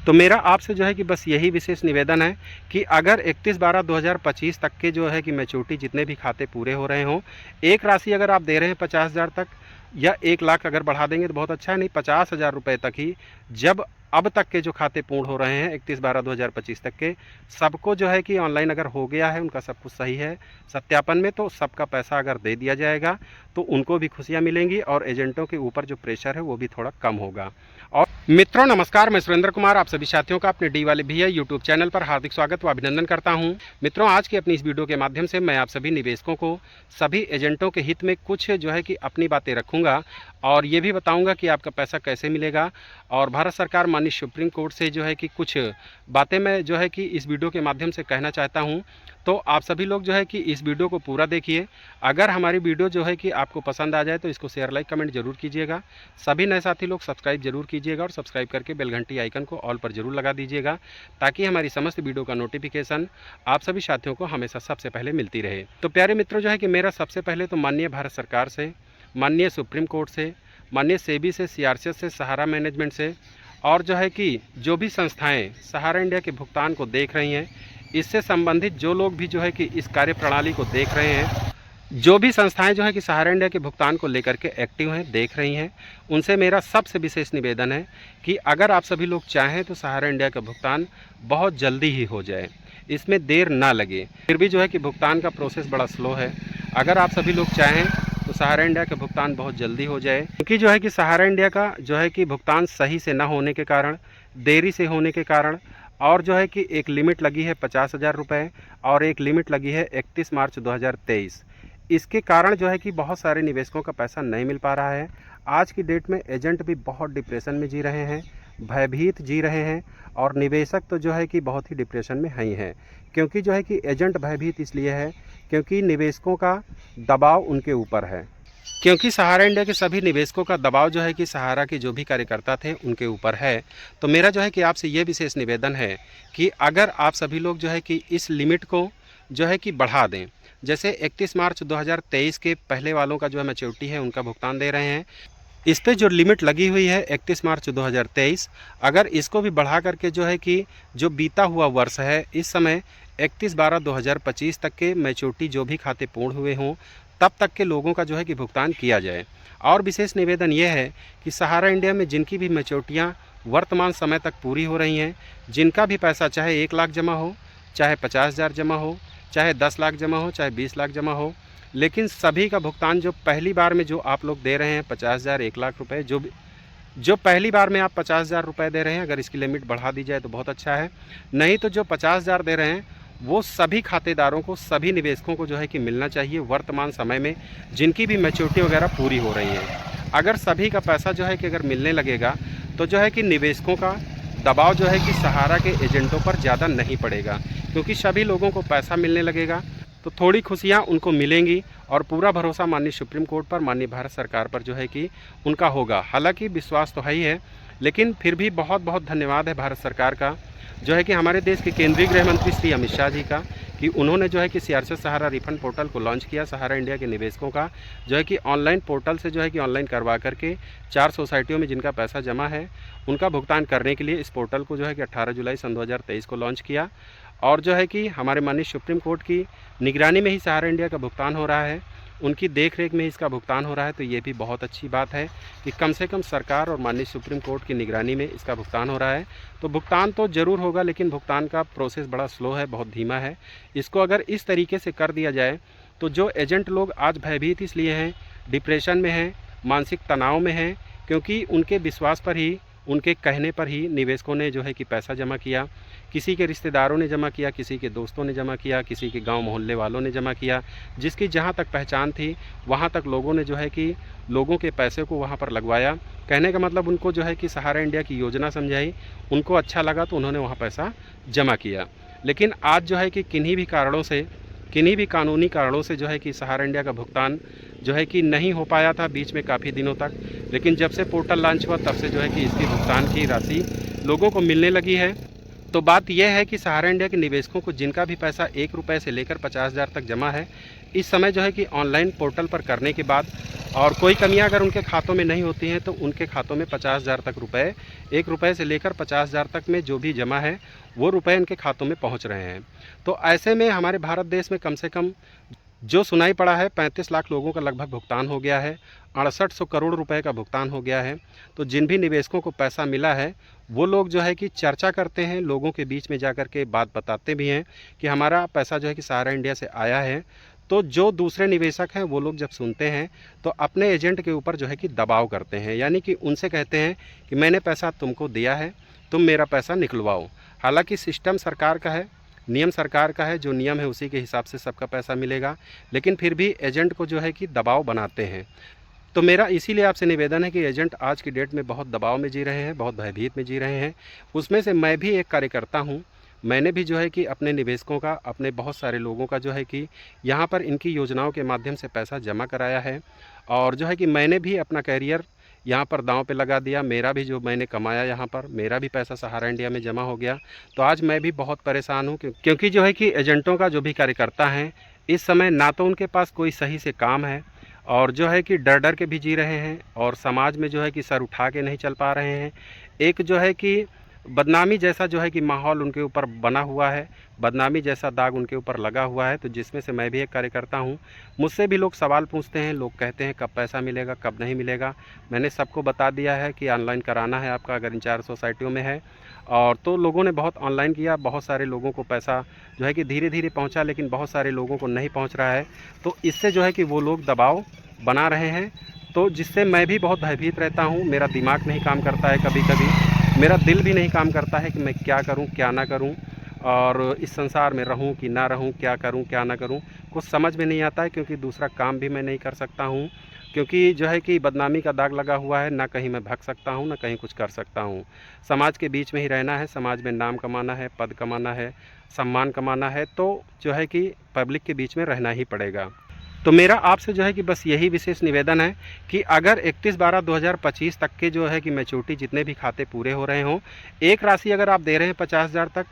तो मेरा आपसे जो है कि बस यही विशेष निवेदन है कि अगर 31/12/2025 तक के जो है कि मैच्योरिटी जितने भी खाते पूरे हो रहे हों, एक राशि अगर आप दे रहे हैं 50,000 तक या 1 लाख अगर बढ़ा देंगे तो बहुत अच्छा है, नहीं 50,000 रुपये तक ही जब अब तक के जो खाते पूर्ण हो रहे हैं 31/12/2025 तक के सबको जो है कि ऑनलाइन अगर हो गया है, उनका सब कुछ सही है सत्यापन में, तो सबका पैसा अगर दे दिया जाएगा तो उनको भी खुशियाँ मिलेंगी और एजेंटों के ऊपर जो प्रेशर है वो भी थोड़ा कम होगा। और मित्रों नमस्कार, मैं सुरेंद्र कुमार आप सभी साथियों का अपने डी वाले भैया यूट्यूब चैनल पर हार्दिक स्वागत व अभिनंदन करता हूं। मित्रों, आज की अपनी इस वीडियो के माध्यम से मैं आप सभी निवेशकों को, सभी एजेंटों के हित में कुछ जो है कि अपनी बातें रखूंगा और ये भी बताऊंगा कि आपका पैसा कैसे मिलेगा। और भारत सरकार माननीय सुप्रीम कोर्ट से जो है कि कुछ बातें मैं जो है कि इस वीडियो के माध्यम से कहना चाहता हूँ। तो आप सभी लोग जो है कि इस वीडियो को पूरा देखिए। अगर हमारी वीडियो जो है कि आपको पसंद आ जाए तो इसको शेयर लाइक कमेंट जरूर कीजिएगा। सभी नए साथी लोग सब्सक्राइब जरूर कीजिएगा और सब्सक्राइब करके बेल घंटी आइकन को ऑल पर जरूर लगा दीजिएगा, ताकि हमारी समस्त वीडियो का नोटिफिकेशन आप सभी साथियों को हमेशा सबसे पहले मिलती रहे। तो प्यारे मित्रों, जो है कि मेरा सबसे पहले तो माननीय भारत सरकार से, माननीय सुप्रीम कोर्ट से, माननीय सेबी से, सीआरसीएस से, सहारा मैनेजमेंट से और जो है कि जो भी संस्थाएं सहारा इंडिया के भुगतान को देख रही हैं, इससे संबंधित जो लोग भी जो है कि इस कार्य प्रणाली को देख रहे हैं, जो भी संस्थाएं जो है कि सहारा इंडिया के भुगतान को लेकर के एक्टिव हैं, देख रही हैं, उनसे मेरा सबसे विशेष निवेदन है कि अगर आप सभी लोग चाहें तो सहारा इंडिया का भुगतान बहुत जल्दी ही हो जाए, इसमें देर ना लगे। फिर भी जो है कि भुगतान का प्रोसेस बड़ा स्लो है। अगर आप सभी लोग चाहें तो सहारा इंडिया का भुगतान बहुत जल्दी हो जाए, क्योंकि जो है कि सहारा इंडिया का जो है कि भुगतान सही से ना होने के कारण, देरी से होने के कारण, और जो है कि एक लिमिट लगी है 50,000 रुपये और एक लिमिट लगी है 31 मार्च 2023, इसके कारण जो है कि बहुत सारे निवेशकों का पैसा नहीं मिल पा रहा है। आज की डेट में एजेंट भी बहुत डिप्रेशन में जी रहे हैं, भयभीत जी रहे हैं और निवेशक तो जो है कि बहुत ही डिप्रेशन में ही हैं। क्योंकि जो है कि एजेंट भयभीत इसलिए है क्योंकि निवेशकों का दबाव उनके ऊपर है, क्योंकि सहारा इंडिया के सभी निवेशकों का दबाव जो है कि सहारा के जो भी कार्यकर्ता थे उनके ऊपर है। तो मेरा जो है कि आपसे ये विशेष निवेदन है कि अगर आप सभी लोग जो है कि इस लिमिट को जो है कि बढ़ा दें, जैसे 31 मार्च 2023 के पहले वालों का जो है मैच्योरिटी है उनका भुगतान दे रहे हैं, इस पे जो लिमिट लगी हुई है 31 मार्च 2023, अगर इसको भी बढ़ा करके जो है कि जो बीता हुआ वर्ष है इस समय 31/12/2025 तक के मैच्योरिटी जो भी खाते पूर्ण हुए हों तब तक के लोगों का जो है कि भुगतान किया जाए। और विशेष निवेदन यह है कि सहारा इंडिया में जिनकी भी मैच्योरिटियाँ वर्तमान समय तक पूरी हो रही हैं, जिनका भी पैसा चाहे 1 लाख जमा हो, चाहे 50,000 जमा हो, चाहे 10 लाख जमा हो, चाहे 20 लाख जमा हो, लेकिन सभी का भुगतान जो पहली बार में जो आप लोग दे रहे हैं 50,000 1 लाख रुपये, जो पहली बार में आप 50,000 रुपये दे रहे हैं, अगर इसकी लिमिट बढ़ा दी जाए तो बहुत अच्छा है। नहीं तो जो 50,000 दे रहे हैं वो सभी खातेदारों को, सभी निवेशकों को जो है कि मिलना चाहिए वर्तमान समय में, जिनकी भी मैच्योरिटी वगैरह पूरी हो रही है। अगर सभी का पैसा जो है कि अगर मिलने लगेगा तो जो है कि निवेशकों का दबाव जो है कि सहारा के एजेंटों पर ज़्यादा नहीं पड़ेगा, क्योंकि सभी लोगों को पैसा मिलने लगेगा तो थोड़ी खुशियाँ उनको मिलेंगी और पूरा भरोसा माननीय सुप्रीम कोर्ट पर, माननीय भारत सरकार पर जो है कि उनका होगा। हालांकि विश्वास तो है ही है, लेकिन फिर भी बहुत बहुत धन्यवाद है भारत सरकार का, जो है कि हमारे देश के केंद्रीय गृह मंत्री श्री अमित शाह जी का, कि उन्होंने जो है कि सीआरसीएस सहारा रिफंड पोर्टल को लॉन्च किया। सहारा इंडिया के निवेशकों का जो है कि ऑनलाइन पोर्टल से जो है कि ऑनलाइन करवा करके 4 सोसाइटियों में जिनका पैसा जमा है उनका भुगतान करने के लिए इस पोर्टल को जो है कि 18 जुलाई सन 2023 को लॉन्च किया। और जो है कि हमारे माननीय सुप्रीम कोर्ट की निगरानी में ही सहारा इंडिया का भुगतान हो रहा है, उनकी देख रेख में ही इसका भुगतान हो रहा है। तो ये भी बहुत अच्छी बात है कि कम से कम सरकार और माननीय सुप्रीम कोर्ट की निगरानी में इसका भुगतान हो रहा है। तो भुगतान तो ज़रूर होगा, लेकिन भुगतान का प्रोसेस बड़ा स्लो है, बहुत धीमा है। इसको अगर इस तरीके से कर दिया जाए तो जो एजेंट लोग आज भयभीत इसलिए हैं, डिप्रेशन में हैं, मानसिक तनाव में हैं, क्योंकि उनके विश्वास पर ही, उनके कहने पर ही निवेशकों ने जो है कि पैसा जमा किया, किसी के रिश्तेदारों ने जमा किया, किसी के दोस्तों ने जमा किया, किसी के गांव मोहल्ले वालों ने जमा किया, जिसकी जहां तक पहचान थी वहां तक लोगों ने जो है कि लोगों के पैसे को वहां पर लगवाया। कहने का मतलब उनको जो है कि सहारा इंडिया की योजना समझाई, उनको अच्छा लगा तो उन्होंने वहाँ पैसा जमा किया। लेकिन आज जो है कि किन्हीं भी कारणों से, किन्हीं भी कानूनी कारणों से जो है कि सहारा इंडिया का भुगतान जो है कि नहीं हो पाया था बीच में काफ़ी दिनों तक, लेकिन जब से पोर्टल लॉन्च हुआ तब से जो है कि इसकी भुगतान की राशि लोगों को मिलने लगी है। तो बात यह है कि सहारा इंडिया के निवेशकों को जिनका भी पैसा 1 रुपये से लेकर 50,000 तक जमा है, इस समय जो है कि ऑनलाइन पोर्टल पर करने के बाद और कोई कमियां अगर उनके खातों में नहीं होती हैं तो उनके खातों में 50,000 तक रुपए, 1 रुपये से लेकर 50,000 तक में जो भी जमा है वो रुपए इनके खातों में पहुंच रहे हैं। तो ऐसे में हमारे भारत देश में कम से कम जो सुनाई पड़ा है 35 लाख लोगों का लगभग भुगतान हो गया है, 6800 करोड़ रुपए का भुगतान हो गया है। तो जिन भी निवेशकों को पैसा मिला है वो लोग जो है कि चर्चा करते हैं, लोगों के बीच में जाकर के बात बताते भी हैं कि हमारा पैसा जो है कि सहारा इंडिया से आया है। तो जो दूसरे निवेशक हैं वो लोग जब सुनते हैं तो अपने एजेंट के ऊपर जो है कि दबाव करते हैं, यानी कि उनसे कहते हैं कि मैंने पैसा तुमको दिया है, तुम मेरा पैसा निकलवाओ। हालांकि सिस्टम सरकार का है, नियम सरकार का है, जो नियम है उसी के हिसाब से सबका पैसा मिलेगा, लेकिन फिर भी एजेंट को जो है कि दबाव बनाते हैं। तो मेरा इसीलिए आपसे निवेदन है कि एजेंट आज की डेट में बहुत दबाव में जी रहे हैं, बहुत भयभीत में जी रहे हैं। उसमें से मैं भी एक कार्यकर्ता हूँ। मैंने भी जो है कि अपने निवेशकों का, अपने बहुत सारे लोगों का जो है कि यहाँ पर इनकी योजनाओं के माध्यम से पैसा जमा कराया है और जो है कि मैंने भी अपना कैरियर यहाँ पर दांव पे लगा दिया। मेरा भी जो मैंने कमाया यहाँ पर, मेरा भी पैसा सहारा इंडिया में जमा हो गया। तो आज मैं भी बहुत परेशान हूँ क्योंकि जो है कि एजेंटों का जो भी कार्यकर्ता हैं इस समय ना तो उनके पास कोई सही से काम है और जो है कि डर डर के भी जी रहे हैं और समाज में जो है कि सर उठा के नहीं चल पा रहे हैं। एक जो है कि बदनामी जैसा जो है कि माहौल उनके ऊपर बना हुआ है, बदनामी जैसा दाग उनके ऊपर लगा हुआ है। तो जिसमें से मैं भी एक कार्यकर्ता हूँ। मुझसे भी लोग सवाल पूछते हैं, लोग कहते हैं कब पैसा मिलेगा, कब नहीं मिलेगा। मैंने सबको बता दिया है कि ऑनलाइन कराना है आपका अगर इन 4 सोसाइटियों में है। और तो लोगों ने बहुत ऑनलाइन किया, बहुत सारे लोगों को पैसा जो है कि धीरे धीरे पहुँचा, लेकिन बहुत सारे लोगों को नहीं पहुँच रहा है। तो इससे जो है कि वो लोग दबाव बना रहे हैं, तो जिससे मैं भी बहुत भयभीत रहता हूँ। मेरा दिमाग नहीं काम करता है, कभी कभी मेरा दिल भी नहीं काम करता है कि मैं क्या करूं क्या ना करूं और इस संसार में रहूं कि ना रहूं, क्या करूं क्या ना करूं, कुछ समझ में नहीं आता है। क्योंकि दूसरा काम भी मैं नहीं कर सकता हूं, क्योंकि जो है कि बदनामी का दाग लगा हुआ है। ना कहीं मैं भाग सकता हूं, ना कहीं कुछ कर सकता हूं। समाज के बीच में ही रहना है, समाज में नाम कमाना है, पद कमाना है, सम्मान कमाना है, तो जो है कि पब्लिक के बीच में रहना ही पड़ेगा। तो मेरा आपसे जो है कि बस यही विशेष निवेदन है कि अगर 31/12/2025 तक के जो है कि मैच्योरिटी जितने भी खाते पूरे हो रहे हों, एक राशि अगर आप दे रहे हैं 50,000 तक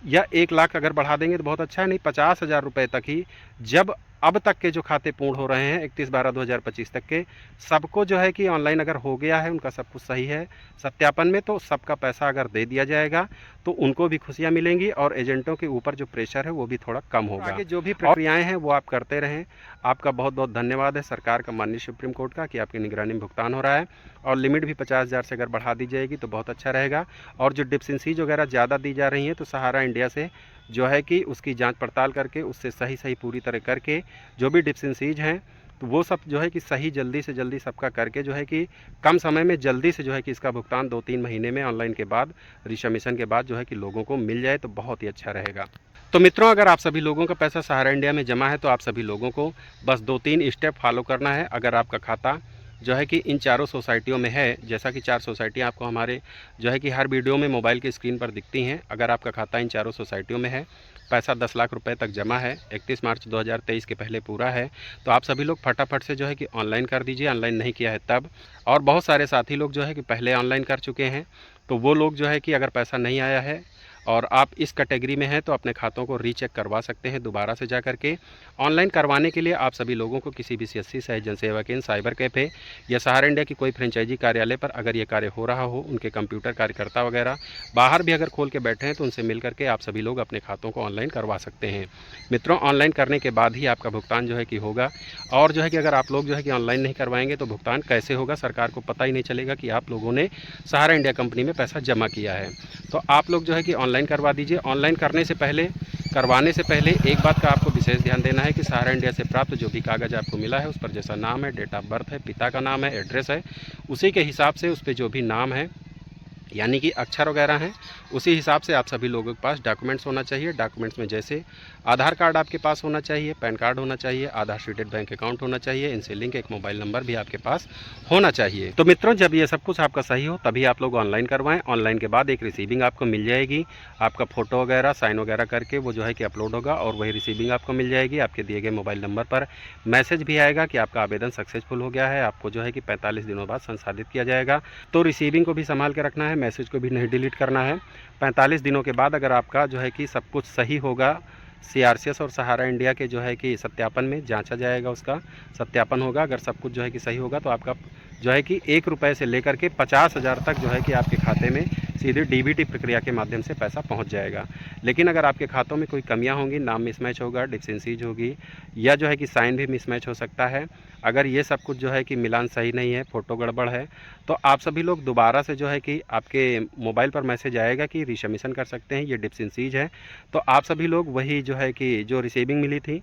या 1 लाख अगर बढ़ा देंगे तो बहुत अच्छा है, नहीं 50,000 रुपये तक ही जब अब तक के जो खाते पूर्ण हो रहे हैं 31/12/2025 तक के, सबको जो है कि ऑनलाइन अगर हो गया है, उनका सब कुछ सही है सत्यापन में, तो सबका पैसा अगर दे दिया जाएगा तो उनको भी खुशियां मिलेंगी और एजेंटों के ऊपर जो प्रेशर है वो भी थोड़ा कम होगा। आगे जो भी प्रक्रियाएं हैं वो आप करते रहें। आपका बहुत बहुत धन्यवाद है सरकार का, माननीय सुप्रीम कोर्ट का, कि आपकी निगरानी में भुगतान हो रहा है और लिमिट भी 50,000 से अगर बढ़ा दी जाएगी तो बहुत अच्छा रहेगा। और जो डिप्स इन सीज वगैरह ज़्यादा दी जा रही हैं तो सहारा इंडिया से जो है कि उसकी जांच पड़ताल करके उससे सही पूरी तरह करके जो भी डिप्स इन सीज हैं तो वो सब जो है कि सही जल्दी से जल्दी सबका करके जो है कि कम समय में जल्दी से जो है कि इसका भुगतान 2-3 महीने में ऑनलाइन के बाद, रिसबमिशन के बाद जो है कि लोगों को मिल जाए तो बहुत ही अच्छा रहेगा। तो मित्रों, अगर आप सभी लोगों का पैसा सहारा इंडिया में जमा है तो आप सभी लोगों को बस 2-3 स्टेप फॉलो करना है। अगर आपका खाता जो है कि इन चारों सोसाइटियों में है, जैसा कि 4 सोसाइटियाँ आपको हमारे जो है कि हर वीडियो में मोबाइल की स्क्रीन पर दिखती हैं। अगर आपका खाता इन चारों सोसाइटियों में है, पैसा 10 लाख रुपए तक जमा है, 31 मार्च 2023 के पहले पूरा है, तो आप सभी लोग फटाफट से जो है कि ऑनलाइन कर दीजिए। ऑनलाइन नहीं किया है तब, और बहुत सारे साथी लोग जो है कि पहले ऑनलाइन कर चुके हैं, तो वो लोग जो है कि अगर पैसा नहीं आया है और आप इस कैटेगरी में हैं तो अपने खातों को रीचेक करवा सकते हैं दोबारा से जा करके। ऑनलाइन करवाने के लिए आप सभी लोगों को किसी भी CSC सहायक जनसेवा केंद्र, साइबर कैफ़े या सहारा इंडिया की कोई फ्रेंचाइजी कार्यालय पर अगर ये कार्य हो रहा हो, उनके कंप्यूटर कार्यकर्ता वगैरह बाहर भी अगर खोल के बैठे हैं तो उनसे मिल करके आप सभी लोग अपने खातों को ऑनलाइन करवा सकते हैं। मित्रों, ऑनलाइन करने के बाद ही आपका भुगतान जो है कि होगा, और जो है कि अगर आप लोग जो है कि ऑनलाइन नहीं करवाएंगे तो भुगतान कैसे होगा, सरकार को पता ही नहीं चलेगा कि आप लोगों ने सहारा इंडिया कंपनी में पैसा जमा किया है। तो आप लोग जो है कि ऑनलाइन करवा दीजिए। ऑनलाइन करने से पहले, करवाने से पहले एक बात का आपको विशेष ध्यान देना है कि सहारा इंडिया से प्राप्त जो भी कागज़ आपको मिला है उस पर जैसा नाम है, डेट ऑफ बर्थ है, पिता का नाम है, एड्रेस है, उसी के हिसाब से उस पर जो भी नाम है यानी कि अक्षर वगैरह हैं, उसी हिसाब से आप सभी लोगों के पास डॉक्यूमेंट्स होना चाहिए। डॉक्यूमेंट्स में जैसे आधार कार्ड आपके पास होना चाहिए, पैन कार्ड होना चाहिए, आधार सीटेड बैंक अकाउंट होना चाहिए, इनसे लिंक एक मोबाइल नंबर भी आपके पास होना चाहिए। तो मित्रों, जब ये सब कुछ आपका सही हो तभी आप लोग ऑनलाइन करवाएं। ऑनलाइन के बाद एक रिसीविंग आपको मिल जाएगी, आपका फ़ोटो वगैरह साइन वगैरह करके वो जो है कि अपलोड होगा और वही रिसीविंग आपको मिल जाएगी। आपके दिए गए मोबाइल नंबर पर मैसेज भी आएगा कि आपका आवेदन सक्सेसफुल हो गया है। आपको जो है कि 45 दिनों बाद संसाधित किया जाएगा। तो रिसीविंग को भी संभाल के रखना है, मैसेज को भी नहीं डिलीट करना है। 45 दिनों के बाद अगर आपका जो है कि सब कुछ सही होगा, CRCS और सहारा इंडिया के जो है कि सत्यापन में जांचा जाएगा, उसका सत्यापन होगा। अगर सब कुछ जो है कि सही होगा तो आपका जो है कि 1 रुपये से लेकर के 50,000 तक जो है कि आपके खाते में सीधे DBT प्रक्रिया के माध्यम से पैसा पहुंच जाएगा। लेकिन अगर आपके खातों में कोई कमियां होंगी, नाम मिसमैच होगा, डिफिशेंसीज होगी, या जो है कि साइन भी मिसमैच हो सकता है, अगर ये सब कुछ जो है कि मिलान सही नहीं है, फ़ोटो गड़बड़ है, तो आप सभी लोग दोबारा से जो है कि आपके मोबाइल पर मैसेज आएगा कि रिसबमिशन कर सकते हैं, ये डिफिशेंसीज है। तो आप सभी लोग वही जो है कि जो रिसीविंग मिली थी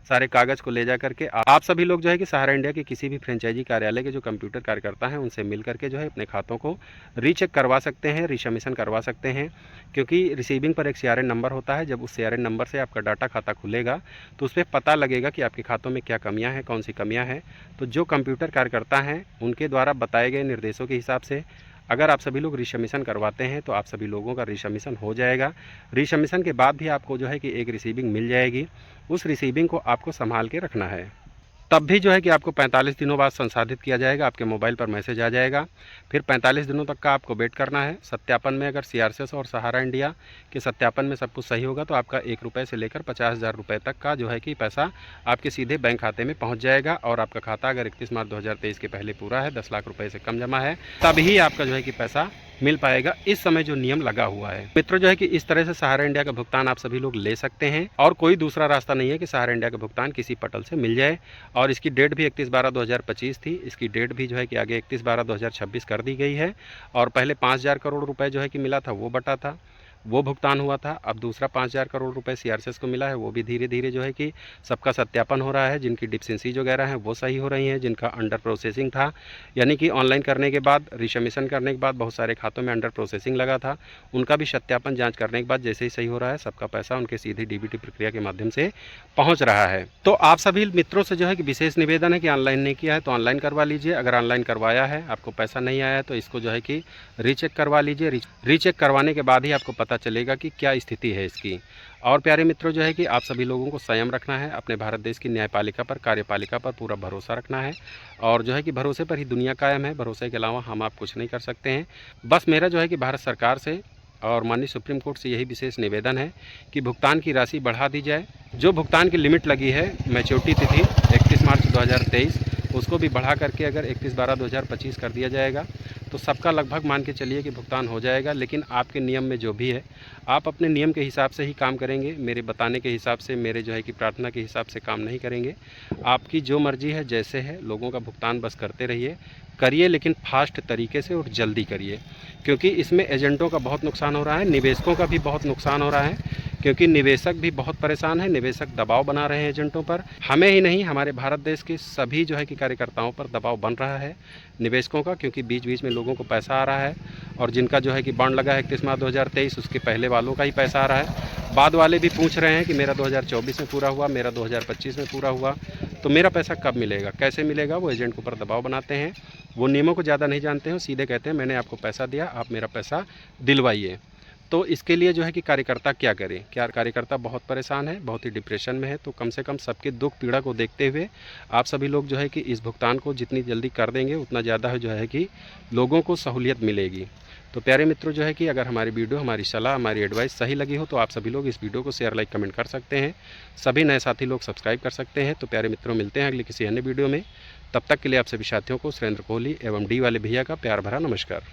सारे कागज़ को ले जा करके आप सभी लोग जो है कि सहारा इंडिया के किसी भी फ्रेंचाइजी कार्यालय के जो कंप्यूटर कार्यकर्ता हैं उनसे मिल करके जो है अपने खातों को रीचेक करवा सकते हैं, रिसबमिशन करवा सकते हैं। क्योंकि रिसीविंग पर एक CRN नंबर होता है, जब उस CRN नंबर से आपका डाटा खाता खुलेगा तो उस पर पता लगेगा कि आपके खातों में क्या कमियां हैं, कौन सी कमियां हैं। तो जो कंप्यूटर कार्यकर्ता हैं उनके द्वारा बताए गए निर्देशों के हिसाब से अगर आप सभी लोग रिसबमिशन करवाते हैं तो आप सभी लोगों का रिसबमिशन हो जाएगा। रिसबमिशन के बाद भी आपको जो है कि एक रिसीविंग मिल जाएगी, उस रिसीविंग को आपको संभाल के रखना है। तब भी जो है कि आपको 45 दिनों बाद संसाधित किया जाएगा, आपके मोबाइल पर मैसेज आ जाएगा। फिर 45 दिनों तक का आपको वेट करना है। सत्यापन में अगर CRCS और सहारा इंडिया के सत्यापन में सब कुछ सही होगा तो आपका 1 रुपये से लेकर 50,000 रुपये तक का जो है कि पैसा आपके सीधे बैंक खाते में पहुंच जाएगा। और आपका खाता अगर 31 मार्च 2023 के पहले पूरा है, 10 लाख रुपये से कम जमा है, तभी आपका जो है कि पैसा मिल पाएगा। इस समय जो नियम लगा हुआ है मित्रों, जो है कि इस तरह से सहारा इंडिया का भुगतान आप सभी लोग ले सकते हैं और कोई दूसरा रास्ता नहीं है कि सहारा इंडिया का भुगतान किसी पटल से मिल जाए। और इसकी डेट भी 31/12/2025 थी, इसकी डेट भी जो है कि आगे 31/12/2026 कर दी गई है। और पहले 5,000 करोड़ रुपए जो है कि मिला था वो बटा था, वो भुगतान हुआ था। अब दूसरा 5,000 करोड़ रुपए CRCS को मिला है, वो भी धीरे धीरे जो है कि सबका सत्यापन हो रहा है। जिनकी डिफिशेंसीज वगैरह हैं वो सही हो रही हैं, जिनका अंडर प्रोसेसिंग था, यानी कि ऑनलाइन करने के बाद, रिसबमिशन करने के बाद बहुत सारे खातों में अंडर प्रोसेसिंग लगा था, उनका भी सत्यापन जाँच करने के बाद जैसे ही सही हो रहा है, सबका पैसा उनके सीधी DBT प्रक्रिया के माध्यम से पहुँच रहा है। तो आप सभी मित्रों से जो है कि विशेष निवेदन है कि ऑनलाइन नहीं किया है तो ऑनलाइन करवा लीजिए। अगर ऑनलाइन करवाया है, आपको पैसा नहीं आया है, तो इसको जो है कि रीचेक करवा लीजिए। रीचेक करवाने के बाद ही आपको पता चलेगा कि क्या स्थिति है इसकी। और प्यारे मित्रों, जो है कि आप सभी लोगों को संयम रखना है, अपने भारत देश की न्यायपालिका पर, कार्यपालिका पर पूरा भरोसा रखना है। और जो है कि भरोसे पर ही दुनिया कायम है, भरोसे के अलावा हम आप कुछ नहीं कर सकते हैं। बस मेरा जो है कि भारत सरकार से और माननीय सुप्रीम कोर्ट से यही विशेष निवेदन है कि भुगतान की राशि बढ़ा दी जाए। जो भुगतान की लिमिट लगी है, मैच्योरिटी तिथि 31 मार्च 2023, उसको भी बढ़ा करके अगर 31/12/2025 कर दिया जाएगा तो सबका लगभग मान के चलिए कि भुगतान हो जाएगा। लेकिन आपके नियम में जो भी है, आप अपने नियम के हिसाब से ही काम करेंगे, मेरे बताने के हिसाब से, मेरे जो है कि प्रार्थना के हिसाब से काम नहीं करेंगे। आपकी जो मर्जी है, जैसे है, लोगों का भुगतान बस करते रहिए, करिए, लेकिन फास्ट तरीके से और जल्दी करिए। क्योंकि इसमें एजेंटों का बहुत नुकसान हो रहा है, निवेशकों का भी बहुत नुकसान हो रहा है, क्योंकि निवेशक भी बहुत परेशान है। निवेशक दबाव बना रहे हैं एजेंटों पर, हमें ही नहीं, हमारे भारत देश के सभी जो है कि कार्यकर्ताओं पर दबाव बन रहा है निवेशकों का, क्योंकि बीच बीच में लोगों को पैसा आ रहा है। और जिनका जो है कि बॉन्ड लगा है 31 मार्च 2023, उसके पहले वालों का ही पैसा आ रहा है। बाद वाले भी पूछ रहे हैं कि मेरा 2024 में पूरा हुआ, मेरा 2025 में पूरा हुआ, तो मेरा पैसा कब मिलेगा, कैसे मिलेगा। वो एजेंट के ऊपर दबाव बनाते हैं, वो नियमों को ज़्यादा नहीं जानते हैं, सीधे कहते हैं मैंने आपको पैसा दिया, आप मेरा पैसा दिलवाइए। तो इसके लिए जो है कि कार्यकर्ता क्या करें, क्या कार्यकर्ता बहुत परेशान है, बहुत ही डिप्रेशन में है। तो कम से कम सबके दुख पीड़ा को देखते हुए आप सभी लोग जो है कि इस भुगतान को जितनी जल्दी कर देंगे उतना ज़्यादा जो है कि लोगों को सहूलियत मिलेगी। तो प्यारे मित्रों, जो है कि अगर हमारी वीडियो, हमारी सलाह, हमारी एडवाइस सही लगी हो तो आप सभी लोग इस वीडियो को शेयर, लाइक, कमेंट कर सकते हैं। सभी नए साथी लोग सब्सक्राइब कर सकते हैं। तो प्यारे मित्रों, मिलते हैं अगले किसी अन्य वीडियो में। तब तक के लिए आप सभी साथियों को सुरेंद्र कोहली एवं डी वाले भैया का प्यार भरा नमस्कार।